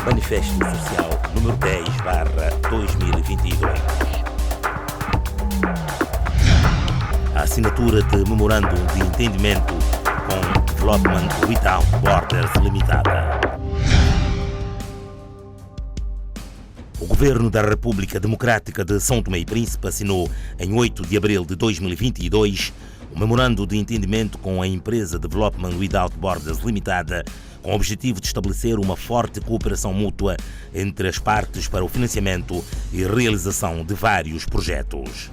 Manifesto Social número 10/2022. A assinatura de memorândum de entendimento com Development Without Borders Limitada. O Governo da República Democrática de São Tomé e Príncipe assinou em 8 de abril de 2022 um memorando de entendimento com a empresa Development Without Borders Limitada, com o objetivo de estabelecer uma forte cooperação mútua entre as partes para o financiamento e realização de vários projetos.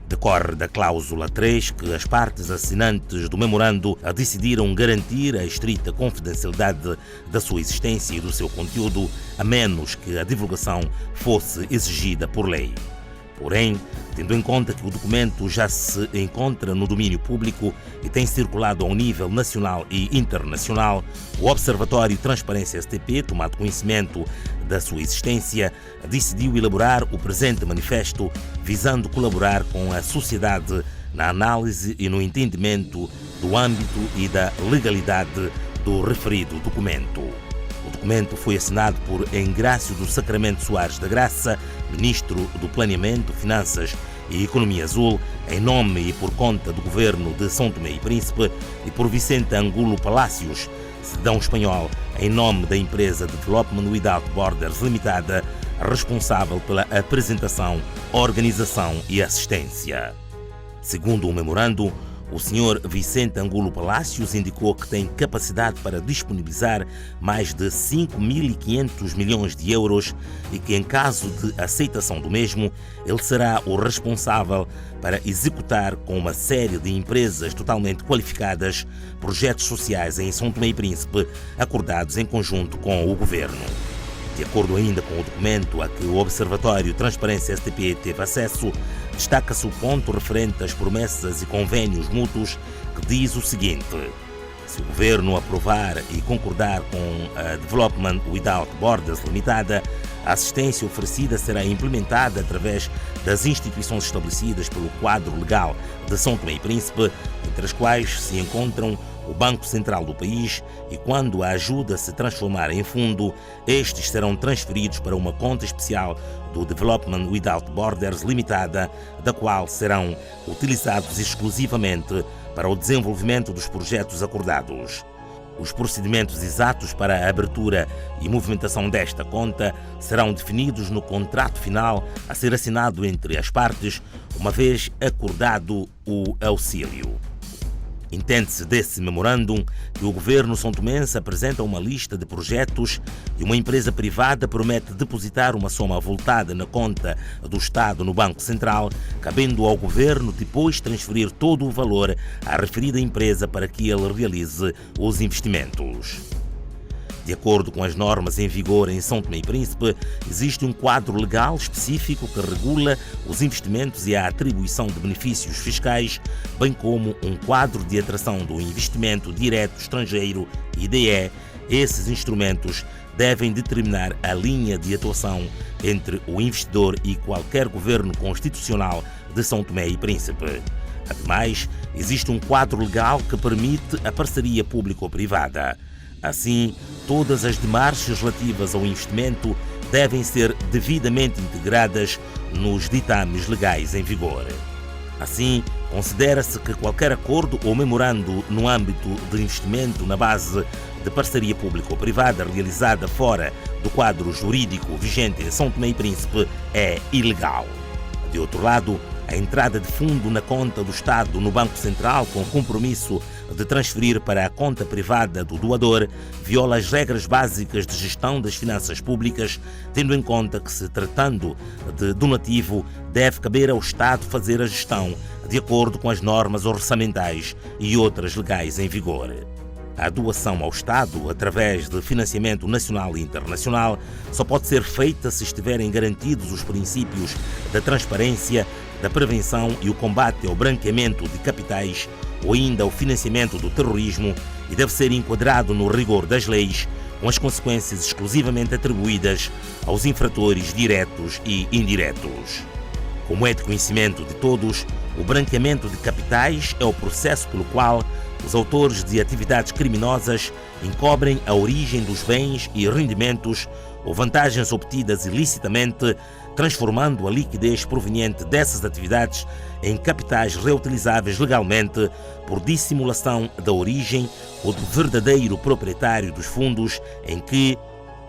Decorre da cláusula 3 que as partes assinantes do memorando decidiram garantir a estrita confidencialidade da sua existência e do seu conteúdo, a menos que a divulgação fosse exigida por lei. Porém, tendo em conta que o documento já se encontra no domínio público e tem circulado ao nível nacional e internacional, o Observatório Transparência STP, tomado conhecimento da sua existência, decidiu elaborar o presente manifesto visando colaborar com a sociedade na análise e no entendimento do âmbito e da legalidade do referido documento. O documento foi assinado por Engrácio do Sacramento Soares da Graça, Ministro do Planeamento, Finanças e Economia Azul, em nome e por conta do Governo de São Tomé e Príncipe, e por Vicente Angulo Palácios, cidadão espanhol, em nome da empresa Development Without Borders Limitada, responsável pela apresentação, organização e assistência. Segundo o memorando, o Sr. Vicente Angulo Palácios indicou que tem capacidade para disponibilizar mais de 5.500 milhões de euros e que, em caso de aceitação do mesmo, ele será o responsável para executar com uma série de empresas totalmente qualificadas projetos sociais em São Tomé e Príncipe, acordados em conjunto com o Governo. De acordo ainda com o documento a que o Observatório Transparência STP teve acesso, destaca-se o ponto referente às promessas e convênios mútuos que diz o seguinte: se o Governo aprovar e concordar com a Development Without Borders Limitada, a assistência oferecida será implementada através das instituições estabelecidas pelo quadro legal de São Tomé e Príncipe, entre as quais se encontram o Banco Central do país, e quando a ajuda se transformar em fundo, estes serão transferidos para uma conta especial do Development Without Borders Limitada, da qual serão utilizados exclusivamente para o desenvolvimento dos projetos acordados. Os procedimentos exatos para a abertura e movimentação desta conta serão definidos no contrato final a ser assinado entre as partes, uma vez acordado o auxílio. Entende-se desse memorândum que o Governo são-tomense apresenta uma lista de projetos e uma empresa privada promete depositar uma soma avultada na conta do Estado no Banco Central, cabendo ao Governo depois transferir todo o valor à referida empresa para que ele realize os investimentos. De acordo com as normas em vigor em São Tomé e Príncipe, existe um quadro legal específico que regula os investimentos e a atribuição de benefícios fiscais, bem como um quadro de atração do investimento direto estrangeiro, IDE. Esses instrumentos devem determinar a linha de atuação entre o investidor e qualquer governo constitucional de São Tomé e Príncipe. Ademais, existe um quadro legal que permite a parceria público-privada. Assim, todas as demarches relativas ao investimento devem ser devidamente integradas nos ditames legais em vigor. Assim, considera-se que qualquer acordo ou memorando no âmbito de investimento na base de parceria público-privada realizada fora do quadro jurídico vigente em São Tomé e Príncipe é ilegal. De outro lado, a entrada de fundo na conta do Estado no Banco Central com compromisso de transferir para a conta privada do doador viola as regras básicas de gestão das finanças públicas, tendo em conta que, se tratando de donativo, deve caber ao Estado fazer a gestão de acordo com as normas orçamentais e outras legais em vigor. A doação ao Estado, através de financiamento nacional e internacional, só pode ser feita se estiverem garantidos os princípios da transparência, da prevenção e o combate ao branqueamento de capitais ou ainda o financiamento do terrorismo, e deve ser enquadrado no rigor das leis, com as consequências exclusivamente atribuídas aos infratores diretos e indiretos. Como é de conhecimento de todos, o branqueamento de capitais é o processo pelo qual os autores de atividades criminosas encobrem a origem dos bens e rendimentos ou vantagens obtidas ilicitamente, transformando a liquidez proveniente dessas atividades em capitais reutilizáveis legalmente por dissimulação da origem ou do verdadeiro proprietário dos fundos em que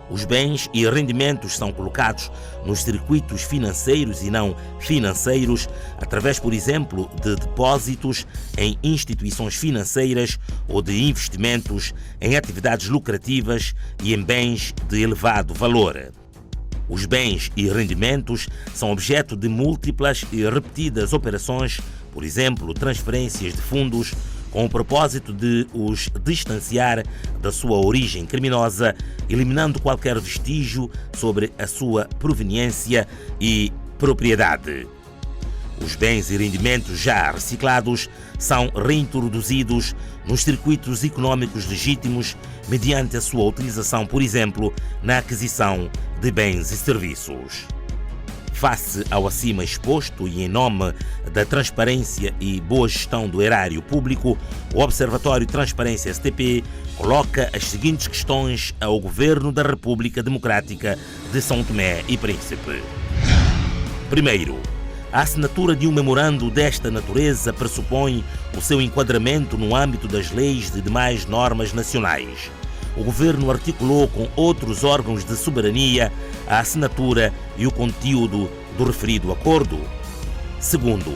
os bens e rendimentos são colocados nos circuitos financeiros e não financeiros, através, por exemplo, de depósitos em instituições financeiras ou de investimentos em atividades lucrativas e em bens de elevado valor. Os bens e rendimentos são objeto de múltiplas e repetidas operações, por exemplo, transferências de fundos, com o propósito de os distanciar da sua origem criminosa, eliminando qualquer vestígio sobre a sua proveniência e propriedade. Os bens e rendimentos já reciclados são reintroduzidos nos circuitos econômicos legítimos mediante a sua utilização, por exemplo, na aquisição de bens e serviços. Face ao acima exposto e em nome da transparência e boa gestão do erário público, o Observatório Transparência STP coloca as seguintes questões ao Governo da República Democrática de São Tomé e Príncipe. Primeiro, a assinatura de um memorando desta natureza pressupõe o seu enquadramento no âmbito das leis e demais normas nacionais. O Governo articulou com outros órgãos de soberania a assinatura e o conteúdo do referido acordo. Segundo,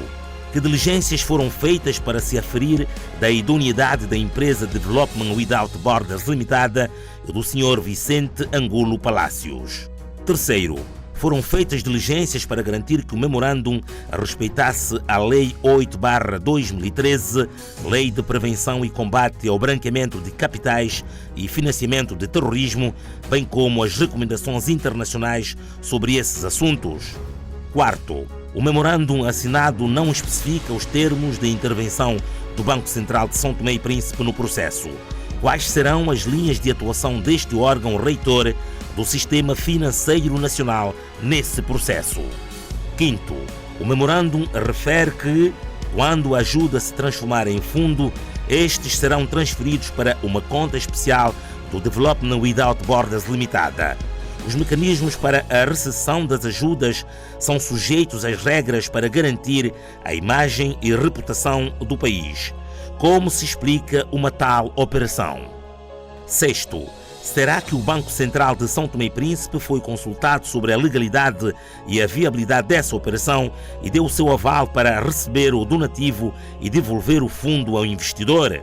que diligências foram feitas para se aferir da idoneidade da empresa Development Without Borders Limitada e do Sr. Vicente Angulo Palácios. Terceiro, foram feitas diligências para garantir que o memorandum respeitasse a Lei 8/2013, Lei de Prevenção e Combate ao Branqueamento de Capitais e Financiamento de Terrorismo, bem como as recomendações internacionais sobre esses assuntos. Quarto, o memorandum assinado não especifica os termos de intervenção do Banco Central de São Tomé e Príncipe no processo. Quais serão as linhas de atuação deste órgão reitor do Sistema Financeiro Nacional nesse processo? Quinto, o memorandum refere que, quando a ajuda se transformar em fundo, estes serão transferidos para uma conta especial do Development Without Borders Limitada. Os mecanismos para a recepção das ajudas são sujeitos às regras para garantir a imagem e reputação do país. Como se explica uma tal operação? Sexto, será que o Banco Central de São Tomé e Príncipe foi consultado sobre a legalidade e a viabilidade dessa operação e deu o seu aval para receber o donativo e devolver o fundo ao investidor?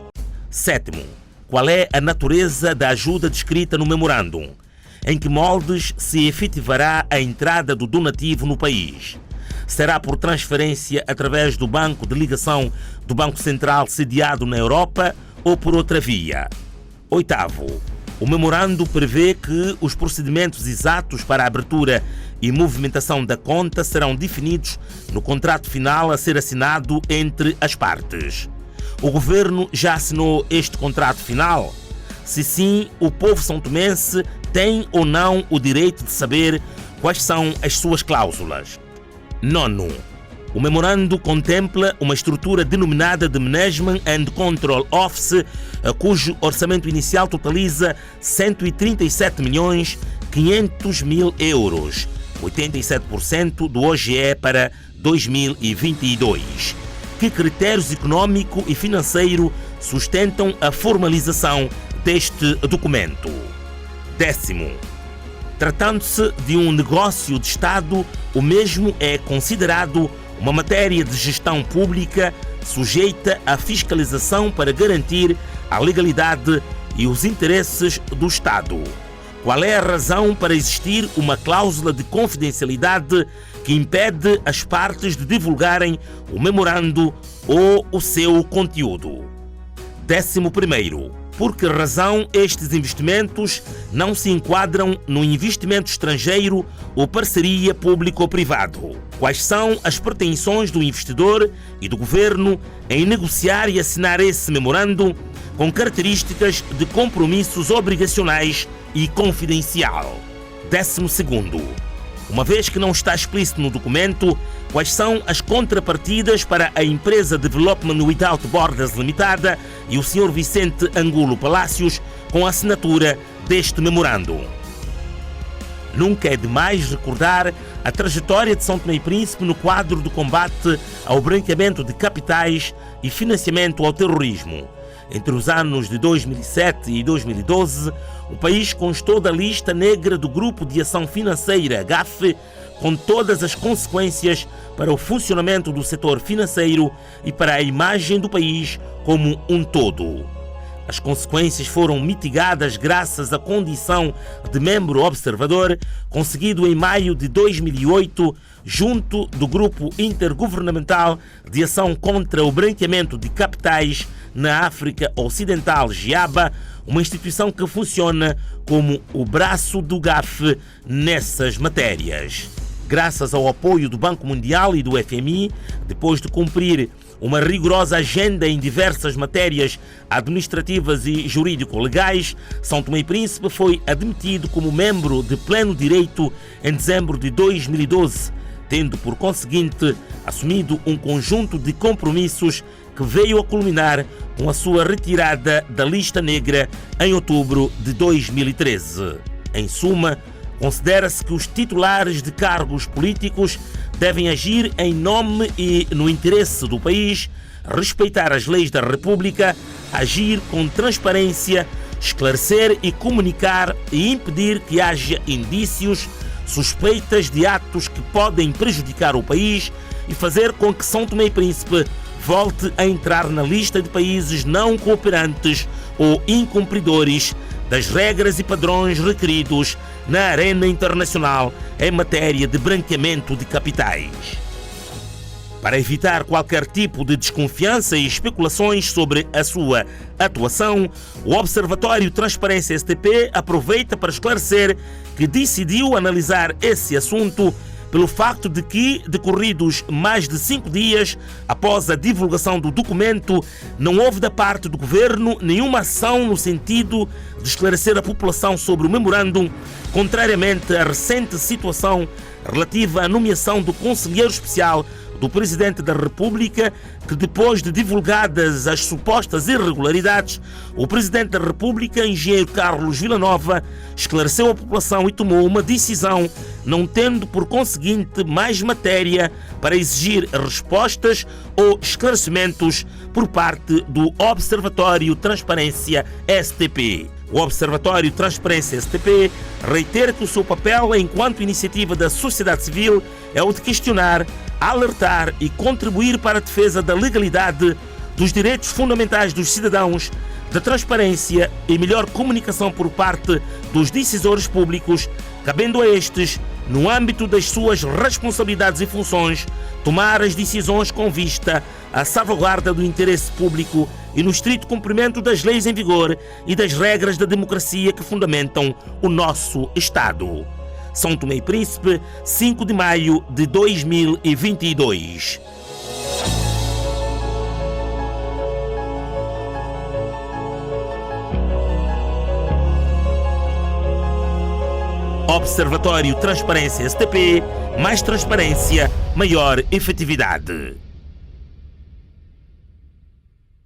Sétimo, qual é a natureza da ajuda descrita no memorandum? Em que moldes se efetivará a entrada do donativo no país? Será por transferência através do banco de ligação do Banco Central sediado na Europa ou por outra via? Oitavo, o memorando prevê que os procedimentos exatos para a abertura e movimentação da conta serão definidos no contrato final a ser assinado entre as partes. O Governo já assinou este contrato final? Se sim, o povo são-tomense tem ou não o direito de saber quais são as suas cláusulas? Nono, o memorando contempla uma estrutura denominada de Management and Control Office, cujo orçamento inicial totaliza 137.500.000 euros, 87% do OGE para 2022. Que critérios econômico e financeiro sustentam a formalização deste documento? Décimo, tratando-se de um negócio de Estado, o mesmo é considerado uma matéria de gestão pública sujeita à fiscalização para garantir a legalidade e os interesses do Estado. Qual é a razão para existir uma cláusula de confidencialidade que impede as partes de divulgarem o memorando ou o seu conteúdo? 11º, por que razão estes investimentos não se enquadram no investimento estrangeiro ou parceria público-privado? Quais são as pretensões do investidor e do governo em negociar e assinar esse memorando com características de compromissos obrigacionais e confidencial? 12º, uma vez que não está explícito no documento quais são as contrapartidas para a empresa Development Without Borders Limitada e o Sr. Vicente Angulo Palácios com a assinatura deste memorando. Nunca é demais recordar a trajetória de São Tomé e Príncipe no quadro do combate ao branqueamento de capitais e financiamento ao terrorismo. Entre os anos de 2007 e 2012, o país constou da lista negra do Grupo de Ação Financeira, GAF, com todas as consequências para o funcionamento do setor financeiro e para a imagem do país como um todo. As consequências foram mitigadas graças à condição de membro observador, conseguido em maio de 2008, junto do Grupo Intergovernamental de Ação contra o Branqueamento de Capitais na África Ocidental, GIABA, uma instituição que funciona como o braço do GAF nessas matérias. Graças ao apoio do Banco Mundial e do FMI, depois de cumprir uma rigorosa agenda em diversas matérias administrativas e jurídico-legais, São Tomé e Príncipe foi admitido como membro de pleno direito em dezembro de 2012, tendo por conseguinte assumido um conjunto de compromissos que veio a culminar com a sua retirada da lista negra em outubro de 2013. Em suma, considera-se que os titulares de cargos políticos devem agir em nome e no interesse do país, respeitar as leis da República, agir com transparência, esclarecer e comunicar e impedir que haja indícios, suspeitas de atos que podem prejudicar o país e fazer com que São Tomé e Príncipe volte a entrar na lista de países não cooperantes ou incumpridores das regras e padrões requeridos na arena internacional em matéria de branqueamento de capitais. Para evitar qualquer tipo de desconfiança e especulações sobre a sua atuação, o Observatório Transparência STP aproveita para esclarecer que decidiu analisar esse assunto pelo facto de que, decorridos mais de 5 dias após a divulgação do documento, não houve da parte do governo nenhuma ação no sentido de esclarecer a população sobre o memorândum, contrariamente à recente situação relativa à nomeação do conselheiro especial do Presidente da República, que depois de divulgadas as supostas irregularidades, o Presidente da República, engenheiro Carlos Villanova, esclareceu a população e tomou uma decisão, não tendo por conseguinte mais matéria para exigir respostas ou esclarecimentos por parte do Observatório Transparência STP. O Observatório Transparência STP reitera que o seu papel enquanto iniciativa da sociedade civil é o de questionar, alertar e contribuir para a defesa da legalidade, dos direitos fundamentais dos cidadãos, da transparência e melhor comunicação por parte dos decisores públicos, cabendo a estes, no âmbito das suas responsabilidades e funções, tomar as decisões com vista à salvaguarda do interesse público e no estrito cumprimento das leis em vigor e das regras da democracia que fundamentam o nosso Estado. São Tomé e Príncipe, 5 de maio de 2022. Observatório Transparência STP, mais transparência, maior efetividade.